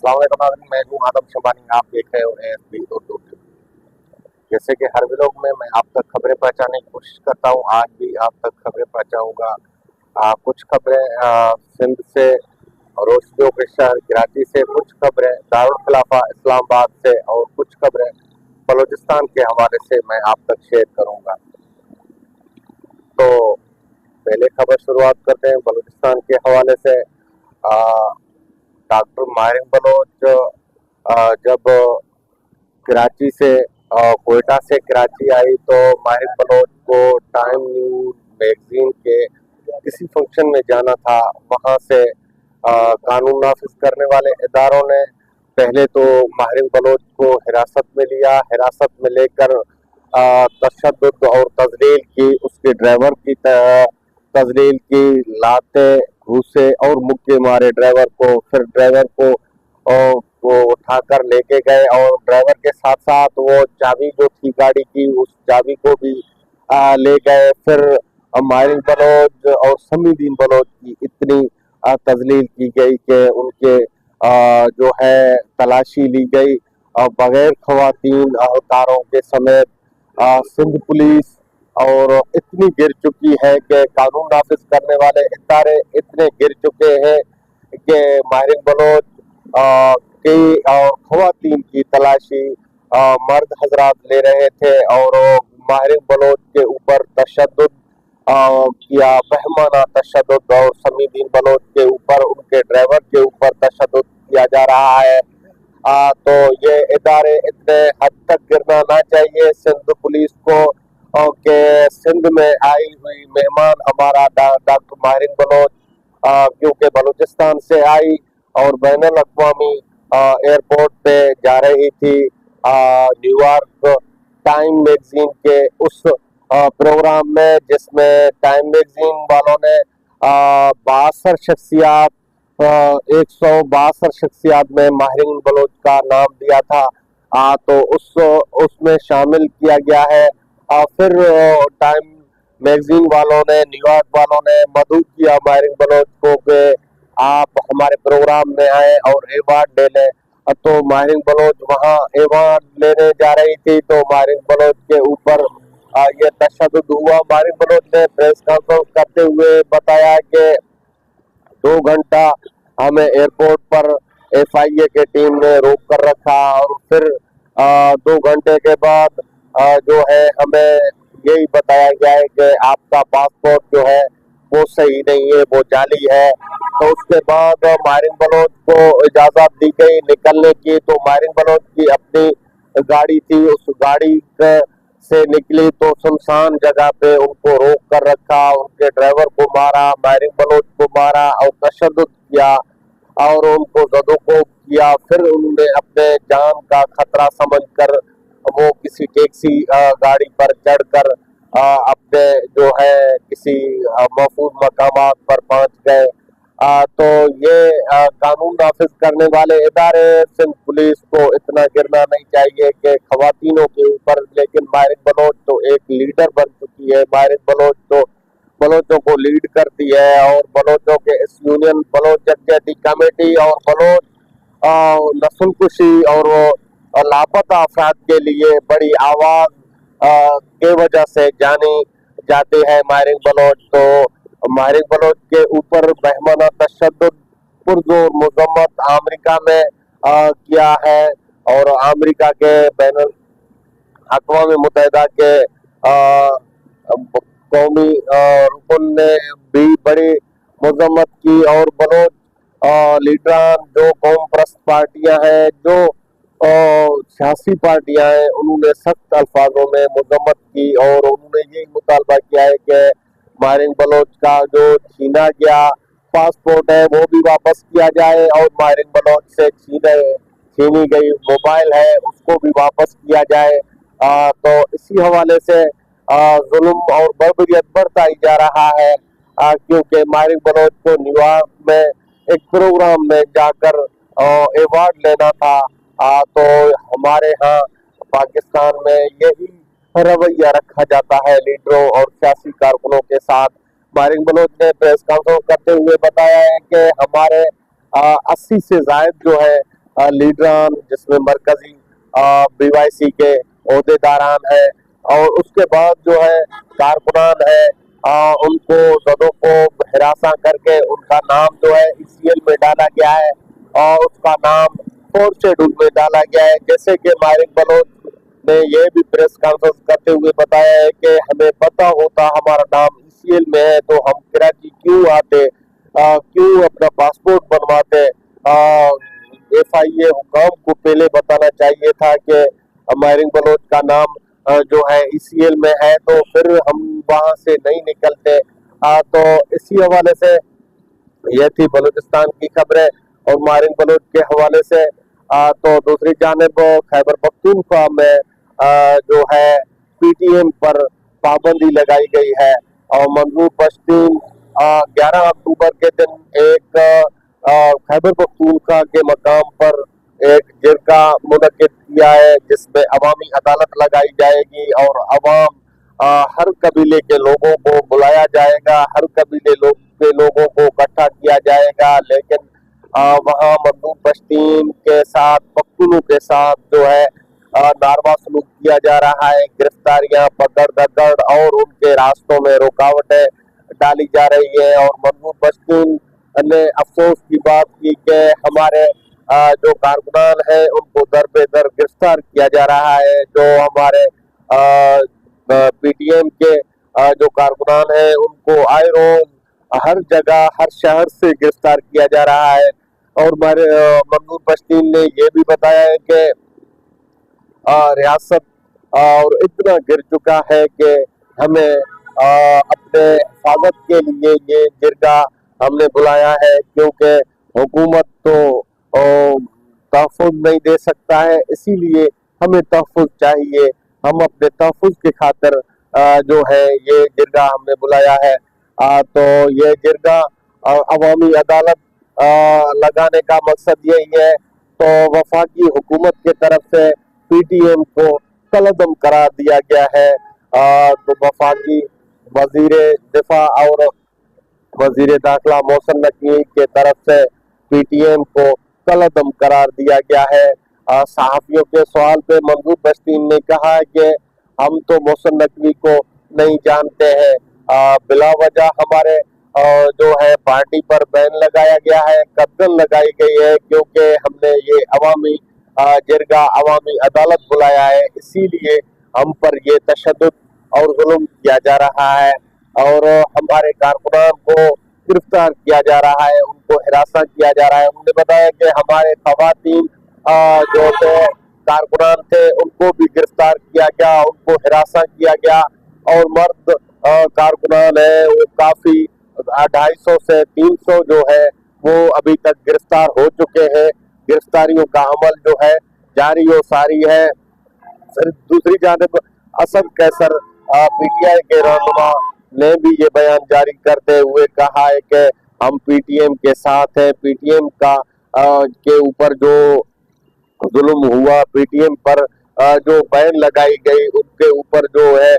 अस्सलाम वालेकुम नाज़रीन, मैं हूँ आदम शबानी। आप देख रहे हो ASB उर्दू न्यूज़। जैसे कि हर व्लॉग में मैं आप तक खबरें पहुंचाने की कोशिश करता हूँ, आज भी आप तक खबरें पहुंचाऊंगा। कुछ खबरें सिंध से, रोशनियों के शहर कराची से, कुछ खबरें दारुल खिलाफा इस्लामाबाद से और कुछ खबरें बलूचिस्तान के हवाले से मैं आप तक शेयर करूंगा। तो पहले खबर शुरुआत करते हैं बलूचिस्तान के हवाले से। डॉक्टर माहिर बलोच जब कराची से कोयटा से कराची आई तो माहिर बलोच को टाइम न्यूज़ मैगजीन के किसी फंक्शन में जाना था। वहां से कानून नाफिज करने वाले इदारों ने पहले तो माहिर बलोच को हिरासत में लिया। हिरासत में लेकर तशद्दुद और तजलील की, उसके ड्राइवर की तजलील की, लाते घूसे और मुक्के मारे ड्राइवर को। फिर ड्राइवर को वो उठाकर लेके गए और ड्राइवर के साथ साथ वो चाबी जो थी गाड़ी की, उस चाबी को भी ले गए। फिर माहिर बलोच और समीउद्दीन बलोच की इतनी तजलील की गई कि उनके जो है तलाशी ली गई बगैर खवातीन अहलकारों के समेत। सिंध पुलिस और इतनी गिर चुकी है कि कानून नाफिज करने वाले इदारे इतने गिर चुके हैं कि माहिर बलोच की और खवातीन की तलाशी मर्द हजरात ले रहे थे और माहिर बलोच के ऊपर तशद्दुद किया, बहमाना तशद्दुद, और समीउद्दीन बलोच के ऊपर, उनके ड्राइवर के ऊपर तशद्दुद किया जा रहा है। तो ये इदारे इतने हद तक गिरना ना चाहिए सिंध पुलिस को कि सिंध में आई हुई मेहमान हमारा डॉक्टर माहिर बलोच क्योंकि बलूचिस्तान से आई और बैनुल अक़वामी एयरपोर्ट पे जा रही थी न्यूयॉर्क टाइम मैगजीन के उस प्रोग्राम में, जिसमें टाइम मैगजीन वालों ने 62 शख्सियात 162 शख्सियात में माहिर बलोच का नाम दिया था। तो उसमें शामिल किया गया है। फिर टाइम मैगजीन वालों ने, न्यूयॉर्क वालों ने मदऊ किया माहिर बलोच को कि आप हमारे प्रोग्राम में आए और अवार्ड ले लें। तो माहिर बलोच वहाँ अवार्ड लेने जा रही थी तो माहिर बलोच के ऊपर ये तशद्दुद हुआ। माहिर बलोच ने प्रेस कॉन्फ्रेंस करते हुए बताया कि 2 घंटा हमें एयरपोर्ट पर FIA के टीम ने रोक कर रखा और फिर 2 घंटे के बाद जो है हमें यही बताया गया है कि आपका पासपोर्ट जो है वो सही नहीं है, वो जाली है। तो उसके बाद माहिर बलोच को इजाजत दी गई निकलने की। तो माहिर बलोच की अपनी गाड़ी थी, उस गाड़ी से निकली तो सुनसान जगह पे उनको रोक कर रखा, उनके ड्राइवर को मारा, माहिर बलोच को मारा और तशद्दुद किया और उनको ज़दोकोब किया। फिर उन्होंने अपने जान का खतरा समझकर वो किसी टैक्सी गाड़ी पर चढ़कर अपने जो है किसी महफूज मकामात पर पहुंच गए। तो ये कानून नाफिज करने वाले इदारे सिंध पुलिस को इतना गिरना नहीं चाहिए कि खवातीनों के ऊपर। लेकिन माहिर बलोच तो एक लीडर बन चुकी है। माहिर बलोच तो बलोचों को लीड करती है और बलोचों के इस यूनियन बलोच जदयती कमेटी और बलोच नस्ल कुशी और लापता अफराद के लिए बड़ी आवाज के वजह से जानी जाती है माहिर बलोच। तो माहिर बलोच के ऊपर बहमाना तशद्दुद पुरजोर मजम्मत अमेरिका में किया है और अमेरिका के बैनुल अक़वामी मुत्तहिदा के कौमी रुकन ने भी बड़ी मजम्मत की और बलोच लीडरान जो कौम परस्त पार्टियां हैं, जो सियासी पार्टियां हैं, उन्होंने सख्त अल्फाजों में मजम्मत की और उन्होंने यही मुतालबा किया है कि माहिर बलोच का जो छीना गया पासपोर्ट है वो भी वापस किया जाए और माहिर बलोच से छीनी गई मोबाइल है उसको भी वापस किया जाए। तो इसी हवाले से जुल्म और बर्बरियत बढ़ता ही जा रहा है क्योंकि माहिर बलोच को न्यूयॉर्क में एक प्रोग्राम में जाकर अवार्ड लेना था। तो हमारे यहाँ पाकिस्तान में यही रवैया रखा जाता है लीडरों और सियासी कारकुनों के साथ। माहिर बलोच ने प्रेस कॉन्फ्रेंस करते हुए बताया है कि हमारे 80 से ज्यादा जो है लीडरान, जिसमें मरकजी BYC के अहदेदारान है, और उसके बाद जो है कारकुनान है, उनको सदों को हिरासा करके उनका नाम जो है ECL में डाला गया है, और उसका नाम 4 शेड्यूल में डाला गया है। जैसे कि माहिर बलोच ने ये भी प्रेस कॉन्फ्रेंस करते हुए बताया है कि हमें पता होता हमारा नाम ECL में है तो हम कराची क्यों आते, क्यों अपना पासपोर्ट बनवाते। FIA हुकाम को पहले बताना चाहिए था कि माहिर बलोच का नाम जो है ECL में है, तो फिर हम वहां से नहीं निकलते। तो इसी हवाले से ये थी बलूचिस्तान की खबरें और माहिर बलोच के हवाले से। तो दूसरी जानिब खैबर पख्तूनख्वा में जो है PTM पर पाबंदी लगाई गई है, और मंजूर पश्तीन 11 अक्टूबर के दिन एक खैबर पख्तूनख्वा के मकाम पर एक जिरगा मुनक्किद किया है, जिसमें अवामी अदालत लगाई जाएगी और हर कबीले के लोगों को बुलाया जाएगा, हर कबीले के लोगों को इकट्ठा किया जाएगा। लेकिन वहाँ मंजूर पश्तीन के साथ, पख्तूनों के साथ जो है नारवा सलूक किया जा रहा है, गिरफ्तारियां, पकड़ दकड़ और उनके रास्तों में रुकावटें डाली जा रही है। और मंजूर पश्तीन ने अफसोस की बात की कि हमारे जो कारकुनान है उनको दर पे दर गिरफ्तार किया जा रहा है, जो हमारे PTM के जो कारकुनान है उनको आए रोज हर जगह, हर शहर से गिरफ्तार किया जा रहा है। और मंजूर पश्तीन ने यह भी बताया है कि रियासत और इतना गिर चुका है कि हमें अपने हिफाजत के लिए ये जिरगा हमने बुलाया है, क्योंकि हुकूमत तो तहफ़्फ़ुज़ नहीं दे सकता है, इसीलिए हमें तहफ़्फ़ुज़ चाहिए। हम अपने तहफ़्फ़ुज़ की खातिर जो है ये जिरगा हमने बुलाया है। तो ये जिरगा अवामी अदालत लगाने का मकसद यही है। तो वफाकी हुकूमत की तरफ से PTM को कलअदम करार दिया गया है। तो वफाकी वजीर दिफा और वजीर दाखिला मोहसिन नकवी के तरफ से PTM को कलअदम करार दिया गया है। सहाफियों के सवाल पे मंजूर पश्तीन ने कहा है कि हम तो मोहसिन नकवी को नहीं जानते हैं, बिला वजह हमारे जो है पार्टी पर बैन लगाया गया है, कत्ल लगाई गई है, क्योंकि हमने ये अवामी जिरगा अवामी अदालत बुलाया है, इसीलिए हम पर ये तशद्दुद और जुल्म किया जा रहा है और हमारे कारकुनान को गिरफ्तार किया जा रहा है, उनको हिरासा किया जा रहा है। उन्होंने बताया कि हमारे खवातीन जो थे कारकुनान थे उनको भी गिरफ्तार किया गया, उनको हिरासा किया गया, और मर्द कारकुनान है वो काफी 250 से 300 जो है वो अभी तक गिरफ्तार हो चुके हैं। गिरफ्तारियों का अमल जो है जारी और सारी है। दूसरी जानिब असद कैसर PTI के रहनुमा ने भी ये बयान जारी करते हुए कहा है कि हम PTM के साथ हैं। PTM का के ऊपर जो जुल्म हुआ, PTM पर जो बैन लगाई गई, उनके ऊपर जो है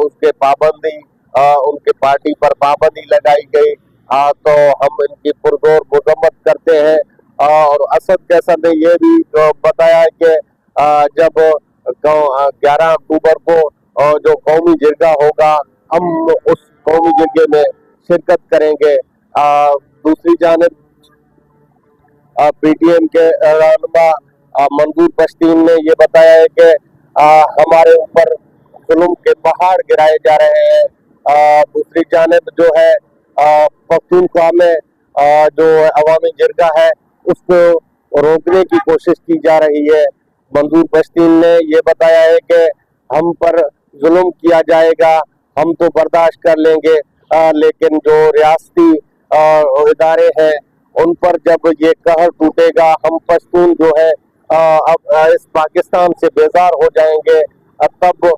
उसके पाबंदी, उनके पार्टी पर पाबंदी लगाई गई, तो हम इनकी पुरजोर मजम्मत करते हैं। और असद कैसर ने यह भी बताया कि जब 11 अक्टूबर को जो कौमी जिरगा होगा हम उस कौमी जिरगे में शिरकत करेंगे। दूसरी जानिब PTM के रहनुमा मंजूर पश्तीन ने ये बताया है कि हमारे ऊपर जुल्म के पहाड़ गिराए जा रहे हैं। दूसरी जानिब जो है पख्तूनख्वा में जो अवामी जिरगा है उसको रोकने की कोशिश की जा रही है। मंजूर पश्तीन ने ये बताया है कि हम पर जुल्म किया जाएगा, हम तो बर्दाश्त कर लेंगे, लेकिन जो रियासती इदारे हैं उन पर जब ये कहर टूटेगा, हम पश्तून जो है अब इस पाकिस्तान से बेजार हो जाएंगे, तब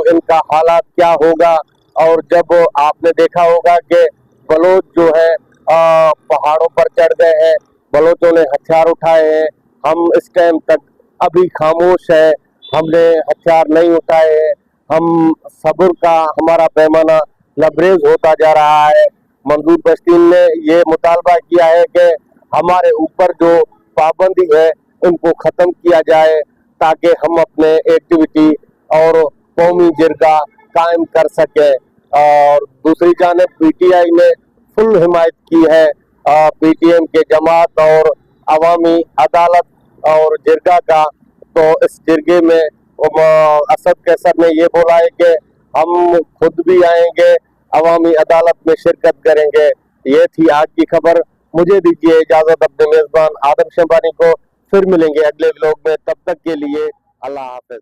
इनका हालात क्या होगा। और जब आपने देखा होगा कि बलोच जो है पहाड़ों पर चढ़ गए हैं, बलोचों ने हथियार उठाए हैं, हम इस टाइम तक अभी खामोश है, हमने हथियार नहीं उठाए हैं, हम सब्र का हमारा पैमाना लबरेज होता जा रहा है। मंजूर पश्तीन ने ये मुतालबा किया है कि हमारे ऊपर जो पाबंदी है उनको ख़त्म किया जाए ताकि हम अपने एक्टिविटी और कौमी जिरगा कायम कर सकें। और दूसरी जानिब पीटीआई ने फुल हिमायत की है पीटीएम के जमात और अवामी अदालत और जिरगा का। तो इस जिरगे में असद कैसर ने ये बोला है कि हम खुद भी आएंगे, अवामी अदालत में शिरकत करेंगे। ये थी आज की खबर। मुझे दीजिए इजाजत अपने मेजबान आदम शंबानी को, फिर मिलेंगे अगले व्लॉग में। तब तक के लिए अल्लाह हाफिज।